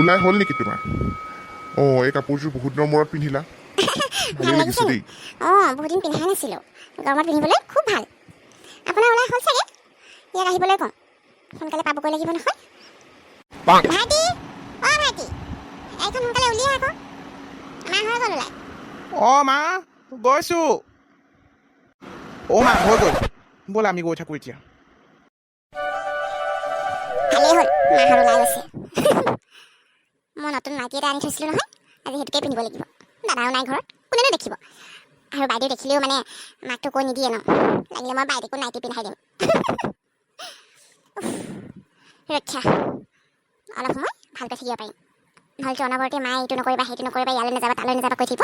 ওলাই হ'ল নেকি তোমাৰ? অঁ, এই কাপোৰযোৰ বহুত দিনৰ মূৰত পিন্ধিলা। ভালেই লাগিছে দেই। অঁ, বহুত দিন পিন্ধাই নাছিলোঁ। গৰমত পিন্ধিবলৈ খুব ভাল। আপোনাৰ ওলাই হ'ল চাগে? ইয়াত আহিবলৈ কওঁ, সোনকালে পাবগৈ লাগিব নহয়। ভাইটি, অঁ ভাইটি, এইখন সোনকালে উলিয়াই আকৌ। আমাৰ হৈ গ'ল ওলাই। অঁ মা, গৈছোঁ। অঁ মা, হৈ গ'ল। ব'ল আমি গৈ থাকোঁ এতিয়া। ভালেই হ'ল, মাহঁত ওলাই গৈছে। মই নতুন নাইটি এটা আনি থৈছিলোঁ নহয়, আজি সেইটোকে পিন্ধিব লাগিব। দাদাও নাই ঘৰত, কোনেনো দেখিব। আৰু বাইদেউ দেখিলেও মানে মাকটো কৈ নিদিয়ে ন, লাগিলে মই বাইদেউকো নাইটি পিন্ধাই দিম। ৰক্ষা, অলপ সময় ভালকৈ থাকিব পাৰিম। নহ'লেতো অনবৰতে মায়ে এইটো নকৰিবা সেইটো নকৰিবা, ইয়ালৈ নাযাবা তালৈ নাযাবা কৈ থাকিব।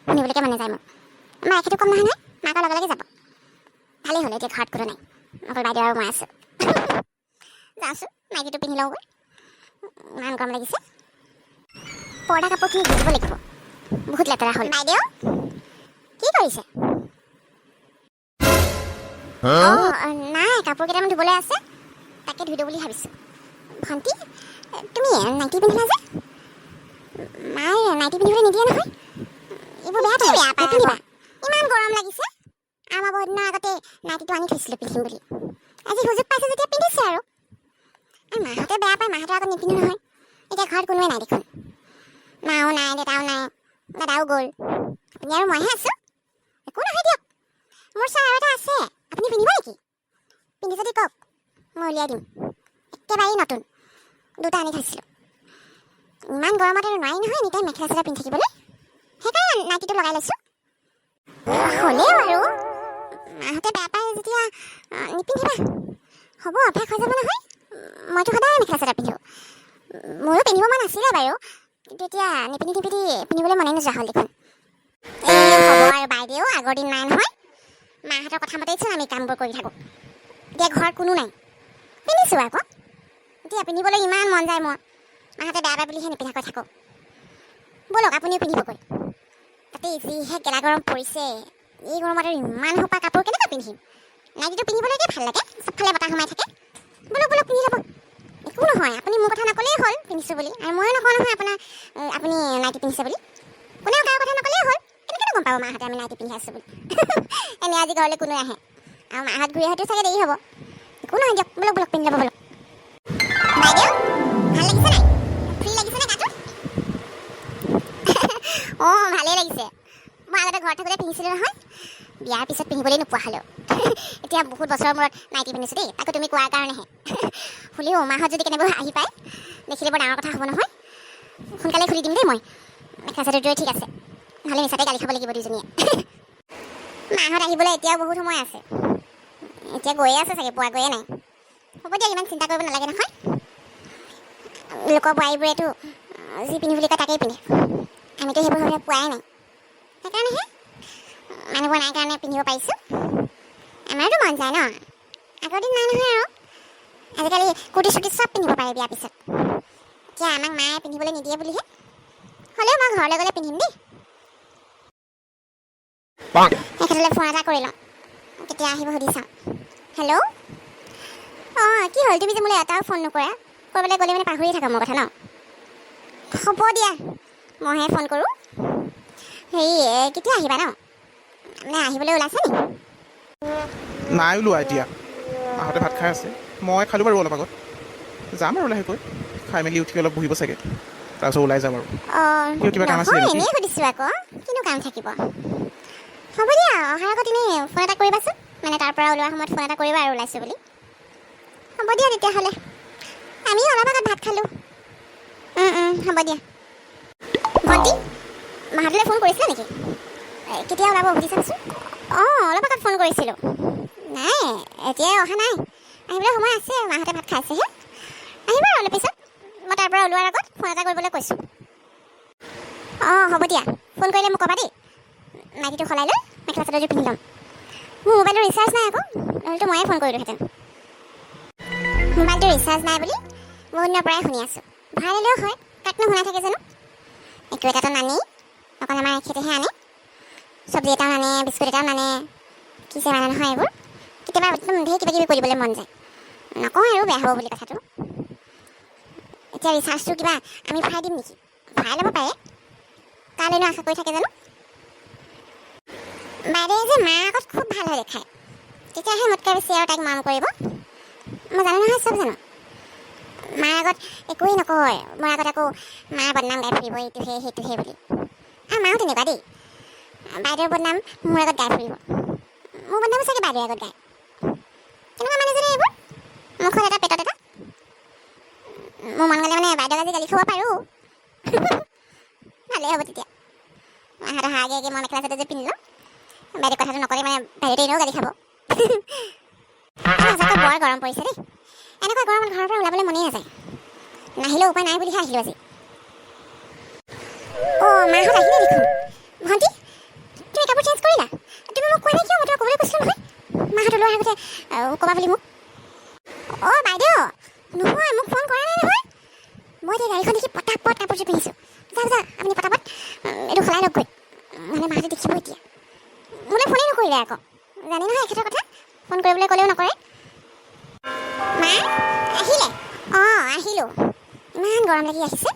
শুনিবলৈকে মনে যায় মোৰ। মায়ে সেইটো কম নহয় নহয়, মাকৰ লগে লগে যাব। ভালেই হ'ল, এতিয়া ঘৰত কোনো নাই, অকল বাইদেউ আৰু মই আছোঁ। যাওঁচোন, নাইটিটো পিন্ধি লওঁগৈ। ইমান গৰম লাগিছে। পৰ্দা কাপোৰখিনি ধুই দিব লাগিব, বহুত লেতেৰা হ'ল। বাইদেউ, কি কৰিছে? অঁ, নাই, কাপোৰ কেইটামান ধুবলৈ আছে, তাকে ধুই দিওঁ বুলি ভাবিছোঁ। ভণ্টি, তুমি নাইটি পিন্ধিলা যে? মায়ে নাইটি পিন্ধিবলৈ নিদিয়ে নহয়। এইবোৰ বেয়া নিপিন্ধিবা, ইমান গৰম লাগিছে। আমাৰ বহুত দিনৰ আগতে নাইটিটো আনি থৈছিলোঁ পিন্ধিম বুলি। আজি সুযোগ পাইছে যেতিয়া পিন্ধিছে আৰু মাহঁতে বেয়া পায়, মাহঁতৰ আগত নিপিন্ধো নহয়। এতিয়া ঘৰত কোনোৱে নাই দেখোন। মাও নাই, দেউতাও নাই, দাদাও গ'ল, আপুনি আৰু মইহে আছোঁ। একো নহয় দিয়ক, মোৰ ওচৰত আৰু এটা আছে, আপুনি পিন্ধিব নেকি? পিন্ধি যদি কওক, মই উলিয়াই দিম। একেবাৰেই নতুন, দুটা আনি থৈছিলোঁ। ইমান গৰমত আৰু নোৱাৰি নহয় এনিটাইম মেখেলা চাদৰ পিন্ধি থাকিবলৈ, সেইকাৰণে নাইটিটো লগাই লৈছোঁ। হ'লেও আৰু মাহঁতে বেয়া পায় যেতিয়া নিপিন্ধিবা। হ'ব, অভ্যাস হৈ যাব নহয়। মইতো সদায় মেখেলা চাদৰ পিন্ধোঁ। মোৰো পিন্ধিব মন আছিলে বাৰু, কিন্তু এতিয়া নিপিন্ধি পিন্ধিবলৈ মনে নোযোৱা হ'ল দেখোন। হ'ব আৰু বাইদেউ, আগৰ দিন নাই নহয়। মাহঁতৰ কথা মতেইচোন আমি কামবোৰ কৰি থাকোঁ। এতিয়া ঘৰত কোনো নাই, পিন্ধিছোঁ আকৌ। এতিয়া পিন্ধিবলৈ ইমান মন যায় মোৰ, মাহঁতে বেয়া পায় বুলিহে নিপিন্ধাকৈ থাকোঁ। ব'লক, আপুনিও পিন্ধিবগৈ। তাতে যিহে গেলা গৰম পৰিছে, এই গৰমত আৰু ইমান সোপা কাপোৰ কেনেকৈ পিন্ধিম? নাইটিটো পিন্ধিবলৈকে ভাল লাগে, চবফালে বতাহ সোমাই থাকে। ব'লক ব'লক, পিন্ধি ল'ব। একো নহয়, আপুনি মোৰ কথা নক'লেই হ'ল পিন্ধিছোঁ বুলি, আৰু ময়ো নকওঁ নহয় আপুনি নাইটি পিন্ধিছে বুলি। কোনেও কাৰো কথা নক'লেই হ'ল, কেনেকৈনো গম পাব মাহঁতে আমি নাইটি পিন্ধি আছোঁ বুলি। এনেই আজি ঘৰলৈ কোনোৱে আহে, আৰু মাহঁত ঘূৰি আহোঁতেও চাগে দেৰি হ'ব। একো নহয় দিয়ক, ব'লক ব'লক, পিন্ধি ল'ব ব'লক। বাইদেউ, ভাল লাগিছে নাই? ফ্ৰী লাগিছেনে গাটো? অঁ, ভালেই লাগিছে। মই আগতে ঘৰত থাকোঁতে পিন্ধিছিলোঁ নহয়, বিয়াৰ পিছত পিন্ধিবলৈ নোপোৱা হ'লেও। এতিয়া বহুত বছৰৰ মূৰত নাইটি পিন্ধিছোঁ দেই, তাকো তুমি কোৱাৰ কাৰণেহে। হ'লেও মাহঁত যদি কেনেবাকৈ আহি পায়, দেখিলে বৰ ডাঙৰ কথা হ'ব নহয়। সোনকালে খুলি দিম দেই মই। মেখেলা চাদৰটোৱে ঠিক আছে, নহ'লে মিছাতে গালি খাব লাগিব দুইজনীয়ে। মাহঁত আহিবলৈ এতিয়াও বহুত সময় আছে। এতিয়া গৈয়ে আছে চাগে, পোৱা গৈয়ে নাই। হ'ব দিয়ক, ইমান চিন্তা কৰিব নালাগে নহয়। লোকৰ বোৱাৰীবোৰেতো যি পিন্ধি বুলি কয় তাকেই পিন্ধে, আমিতো সেইবোৰ পোৱাই নাই। সেইকাৰণেহে মানুহবোৰ নাই কাৰণে পিন্ধিব পাৰিছোঁ। আমাৰতো মন যায় ন, আগৰ দিন নাই নহয় আৰু। আজিকালি কুৰ্তি চুৰ্তি চব পিন্ধিব পাৰে বিয়াৰ পিছত। এতিয়া আমাক মায়ে পিন্ধিবলৈ নিদিয়ে বুলিহে। হ'লেও মই ঘৰলৈ গ'লে পিন্ধিম দেই। তেখেতলৈ ফোন এটা কৰি লওঁ, কেতিয়া আহিব সুধি চাওঁ। হেল্ল', অঁ, কি হ'ল? তুমি যে মোলৈ এটাও ফোন নকৰা। ক'ৰবালৈ গ'লে মানে পাহৰিয়ে থাকা মোৰ কথা ন? হ'ব দিয়া, মইহে ফোন কৰোঁ। হেৰি, কেতিয়া আহিবা ন? মানে আহিবলৈ ওলাইছা নি? নাই ওলোৱা এতিয়া, মাহঁতে ভাত খাই আছে। মই খালোঁ বাৰু অলপ আগত। যাম আৰু লাহেকৈ, খাই মেলি উঠি অলপ বহিব চাগে, তাৰপিছত ওলাই যাম আৰু। অঁ, কিয়, কিবা কাম আছিলে নহয়, নেকি? এনেই সুধিছোঁ আকৌ, কিনো কাম থাকিব। হ'ব দিয়া, অহাৰ আগত এনেই ফোন এটা কৰিবাচোন, মানে তাৰ পৰা ওলোৱাৰ সময়ত ফোন এটা কৰিবা আৰু ওলাইছোঁ বুলি। হ'ব দিয়া তেতিয়াহ'লে, আমিও অলপ আগত ভাত খালোঁ। হ'ব দিয়া। ভণ্টি, মাহঁতলৈ ফোন কৰিছিলা নেকি? কেতিয়া ওলাব সুধি চাওকচোন। অঁ, অলপ আগত ফোন কৰিছিলোঁ। নাই, এতিয়াই অহা নাই, আহিবলৈ সময় আছে। মাহঁতে ভাত খাইছেহে, আহিব আৰু অলপ পিছত। মই তাৰ পৰা ওলোৱাৰ আগত ফোন এটা কৰিবলৈ কৈছোঁ। অঁ, হ'ব দিয়া, ফোন কৰিলে মোক ক'বা দেই। নাইটিটো সলাই লৈ মেখেলা চাদৰযোৰ পিন্ধি ল'ম। মোৰ মোবাইলটো ৰিচাৰ্জ নাই আকৌ, নহ'লেতো ময়ে ফোন কৰিলোঁহেঁতেন। মোবাইলটো ৰিচাৰ্জ নাই বুলি বহুত দিনৰ পৰাই শুনি আছোঁ। ভৰাই ল'লেও হয়, কাকনো শুনাই থাকে জানো। একো এটাতো নানেই, অকল আমাৰ এখেতেহে আনে। চব্জি এটাও নানে, বিস্কুট এটাও নানে, কি যে মানে নহয় এইবোৰ। কেতিয়াবা একদম ঢেৰ কিবা কিবি কৰিবলৈ মন যায়। নকওঁ আৰু বেয়া হ'ব বুলি কথাটো। এতিয়া ৰিচাৰ্জটো কিবা আমি ভৰাই দিম নেকি? ভৰাই ল'ব পাৰে। কালৈনো আশা কৰি থাকে জানো? বাইদেৱে যে মাৰ আগত খুব ভাল হৈ দেখায়, তেতিয়াহে মোতকৈ বেছি আৰু তাইক মৰম কৰিব। মই জানো নহয়, চব জানো। মাৰ আগত একোৱেই নকয়, মোৰ আগত আকৌ মাৰ বদনাম গাই ফুৰিব, এইটোহে সেইটোহে বুলি। আৰু মাও তেনেকুৱা দেই, বাইদেউৰ বদনাম মোৰ আগত গাই ফুৰিব, মোৰ বদনাম চাগে বাইদেউৰ আগত গায়। কেনেকুৱা মানে যদি এইবোৰ, মুখত এটা পেটত এটা। মোৰ মন গ'লে মানে বাইদেউক আজি গালি খাব পাৰোঁ। ভালেই হ'ব তেতিয়া। মাহঁতৰ আগে আগে মই মেখেলা চাদৰ যে পিন্ধি ল'ম, বাইদেউ কথাটো নকলে মানে বাইদেউতে এনেও গালি খাব। সঁচাকৈ বৰ গৰম পৰিছে দেই। এনেকুৱা গৰমত ঘৰৰ পৰা ওলাবলৈ মনেই নাযায়। নাহিলেও উপায় নাই বুলিহে আহিলোঁ আজি। অ' মাহঁত আহিলে দেখোন। ভণ্টি, তুমি কাপোৰ চেঞ্জ কৰিলা? তুমি মোক কোৱা নাই কিয়? মই তোমাক ক'বলৈ কৈছিলোঁ নহয়, মাহঁত ওলোৱাৰ আগতে ক'বা বুলি মোক। অ' বাইদেউ, নহয় মোক ফোন কৰা নাই নহয়। মই এতিয়া গাড়ীখন দেখি পটাপট কাপোৰযোৰ পিন্ধিছোঁ। যাওক যাওক, আপুনি পটাপট এইটো সলাই লওকগৈ, নহ'লে মাহঁতে দেখিব এতিয়া। মোলৈ ফোনেই নকৰিলে আকৌ, জানে নহয় এখেতৰ কথা, ফোন কৰিবলৈ ক'লেও নকৰে। মা আহিলে? অঁ আহিলোঁ। ইমান গৰম লাগি আহিছে,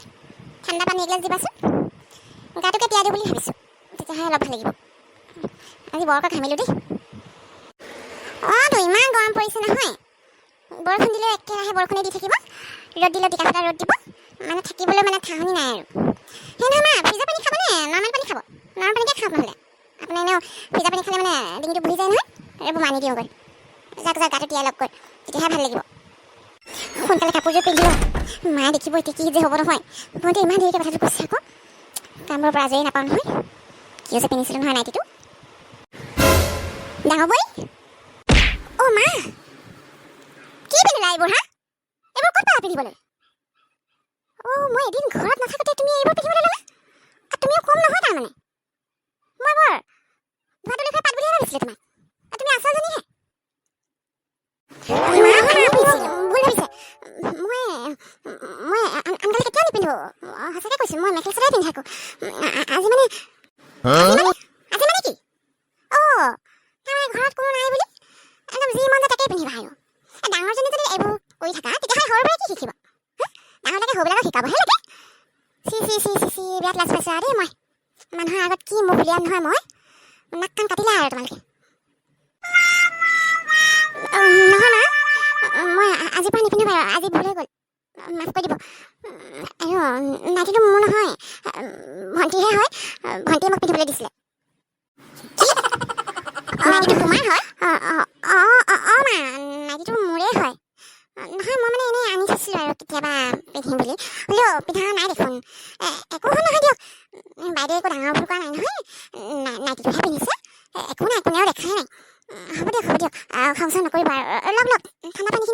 ঠাণ্ডা পানী এগিলাচ দিবাচোন। গাটোকে তিয়াই দিওঁ বুলি ভাবিছোঁ, তেতিয়াহে অলপ ভাল লাগিব। আজি বৰকৈ ঘামিলোঁ দেই। অঁ তো ইমান গৰম পৰিছে নহয়। বৰষুণ দিলেও একেৰাহে বৰষুণে দি থাকিব, ৰ'দ দিলেও টিকাফটা ৰ'দ দিব, মানে থাকিবলৈ মানে ঠাহনি নাই আৰু। সেই নহয় মা, ফ্ৰিজৰ পানী খাবনে নৰ্মেল পানী খাব? নৰ্মেল পানীকে খাওক নহ'লে। আপোনাৰ এনেও ফ্ৰিজৰ পানী খালে মানে ডিঙিটো বহি যায় নহয়, এইবোৰ মানি দিওঁগৈ। যাওক যাওক, গাটো তিয়াই লওকগৈ, তেতিয়াহে ভাল লাগিব। সোনকালে কাপোৰযোৰ পিন্ধি লওঁ, মায়ে দেখিব এতিয়া কি যে হ'ব নহয়। ভণ্টি ইমান দেৰিকৈ কথাটো কৈছে আকৌ, কামবোৰৰ পৰা আজৰি নাপাওঁ নহয়। কিয় যে পিন্ধিছিলোঁ নহয় নাইটিটো। ডাঙৰ বৈ, অ' মা কি পিন্ধিলা এইবোৰ? হা, এইবোৰ ক'ত পালা পিন্ধিবলৈ? অ' মই এদিন ঘৰত নাথাকোঁতে তুমি এইবোৰ পিন্ধিবলৈ ল'লা? তুমিও কম নহয় তাৰমানে। মই বৰ ভুৱাটো লিখাই পাত বুলিহে ভাবিছিলোঁ তোমাক, তুমি আচলজনীহে। ভুল ভাবিছে। মই আনকালে কেতিয়াও নিপিন্ধো, সঁচাকৈ কৈছোঁ। মই মেখেলা চাদৰে পিন্ধি থাকোঁ। আজি মানে কি? অ' তাৰমানে ঘৰত কোনো নাই বুলি একদম যি মন যায় তাকেই পিন্ধিবা আৰু। ডাঙৰজনী যদি এইবোৰ কৰি থাকা, তেতিয়াহ'লে সৰুবোৰে কি শিকিব? ডাঙৰবিলাকে সৰুবিলাকক শিকাবহে লাগে। চি চি চি চি চি, বিৰাট লাজ পাইছোঁ আৰু দেই মই। মানুহৰ আগত কি মুখ উলিয়াম নহয় মই, নাক কাণ কাটিলা আৰু তোমালোকে। নহয় মা, মই আজিৰ পৰা নিপিন্ধো বাৰু, আজি ভুল হৈ গ'ল, মাফ কৰি দিব। আৰু নাইটিটো মোৰ নহয়, ভণ্টিহে হয়, ভণ্টিয়ে মোক পিন্ধিবলৈ দিছিলে। নাইটিটো তোমাৰ হয়? অঁ মা, নাইটিটো মোৰে হয়। নহয় মই মানে এনেই আনি থৈছিলোঁ আৰু কেতিয়াবা পিন্ধিম বুলি, হ'লেও পিন্ধা নাই দেখোন। একো হ'ল নহয় দিয়ক, বাইদেৱে একো ডাঙৰ ভুল কৰা নাই নহয়, নাইটিটোহে পিন্ধিছে, একো নাই, কোনেও দেখাই নাই। হ'ব দিয়ক খং চং নকৰিব আৰু। লওক ঠাণ্ডা পানী